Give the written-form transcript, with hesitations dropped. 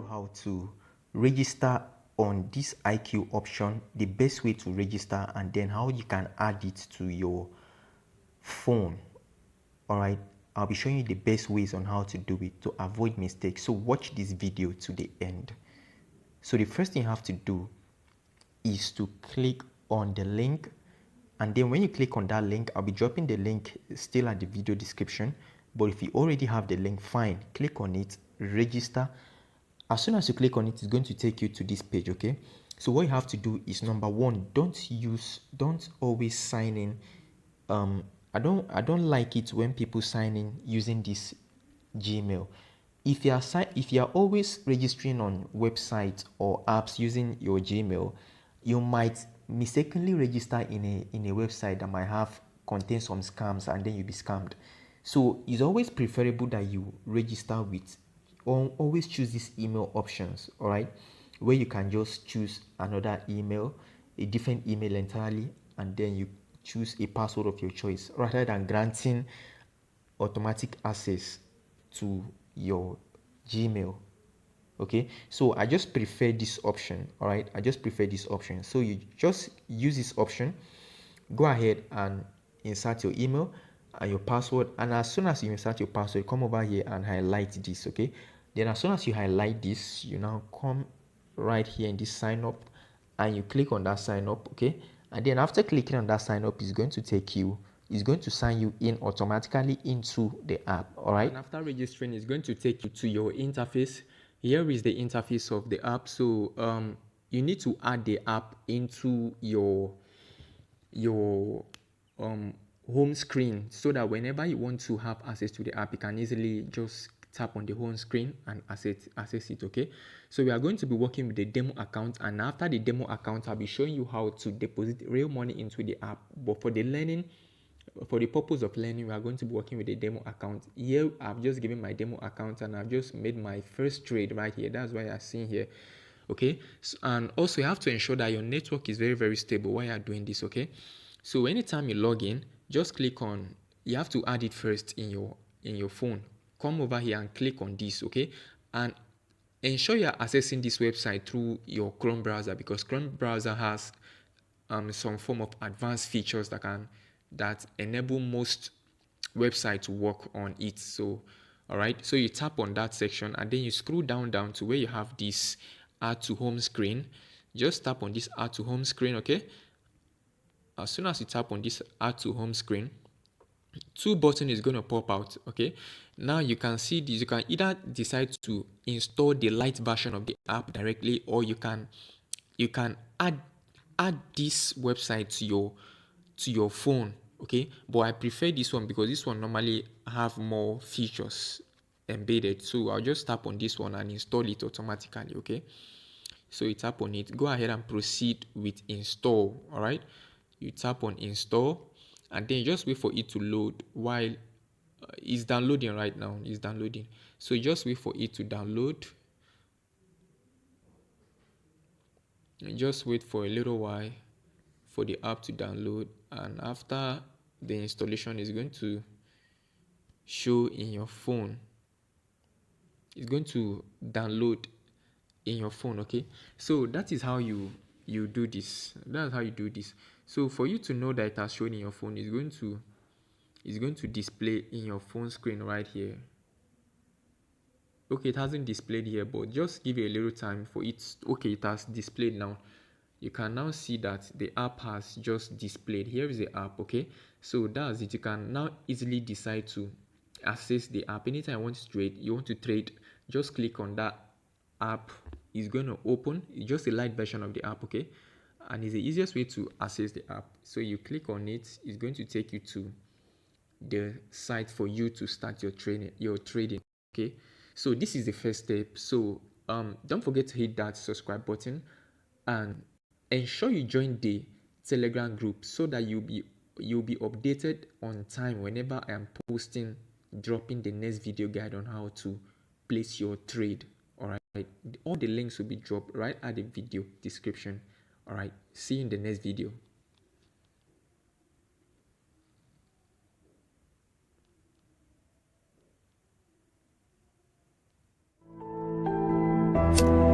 How to register on this IQ option, the best way to register, and then how you can add it to your phone. All right, I'll be showing you the best ways on how to do it to avoid mistakes. So watch this video to the end. So the first thing you have to do is to click on the link, and then when you click on that link, I'll be dropping the link still at the video description, but if you already have the link, fine, click on it, register. As soon as you click on it, it's going to take you to this page. Okay, so what you have to do is, number one, don't always sign in. I don't like it when people sign in using this Gmail. If you are always registering on websites or apps using your Gmail, you might mistakenly register in a website that might have contain some scams, and then you'll be scammed. So it's always preferable that you register with, or always choose these email options, all right, where you can just choose another email, a different email entirely, and then you choose a password of your choice, rather than granting automatic access to your Gmail. Okay, so I just prefer this option. All right, I just prefer this option. So you just use this option, go ahead and insert your email and your password, and as soon as you insert your password, come over here and highlight this. Okay, then as soon as you highlight this, you now come right here in this sign up, and you click on that sign up. Okay, and then after clicking on that sign up, it's going to sign you in automatically into the app. All right, and after registering, it's going to take you to your interface. Here is the interface of the app. So you need to add the app into your home screen, so that whenever you want to have access to the app, you can easily just tap on the home screen and access it. Okay, so we are going to be working with the demo account, and after the demo account, I'll be showing you how to deposit real money into the app. But for the purpose of learning, we are going to be working with the demo account. Here I've just given my demo account, and I've just made my first trade right here. That's why you're seeing here. Okay, so, and also you have to ensure that your network is very, very stable while you're doing this. Okay, so anytime you log in, just click on, you have to add it first in your phone. Come over here and click on this. Okay, and ensure you're accessing this website through your Chrome browser, because Chrome browser has some form of advanced features that enable most websites to work on it. So all right, so you tap on that section, and then you scroll down to where you have this add to home screen. Just tap on this add to home screen. Okay, as soon as you tap on this add to home screen, two button is going to pop out. Okay, now you can see this. You can either decide to install the light version of the app directly, or you can add this website to your phone. Okay, but I prefer this one because this one normally have more features embedded. So I'll just tap on this one and install it automatically. Okay, so you tap on it, go ahead and proceed with install. All right, you tap on install, and then you just wait for it to load. While it's downloading right now, it's downloading, so you just wait for it to download. And just wait for a little while for the app to download, and after the installation is going to show in your phone. It's going to download in your phone. Okay, so that is how you do this. That's how you do this. So for you to know that it has shown in your phone, it's going to display in your phone screen right here. Okay, it hasn't displayed here, but just give it a little time for it. Okay, it has displayed now. You can now see that the app has just displayed. Here is the app. Okay, so that's it. You can now easily decide to access the app. Anytime you want to trade, just click on that app. It's going to open. It's just a light version of the app. Okay, and it's the easiest way to access the app. So you click on it, it's going to take you to the site for you to start your trading. Okay, so this is the first step. So don't forget to hit that subscribe button, and ensure you join the Telegram group, so that you'll be updated on time whenever I am dropping the next video guide on how to place your trade. All right, all the links will be dropped right at the video description. All right, see you in the next video. you.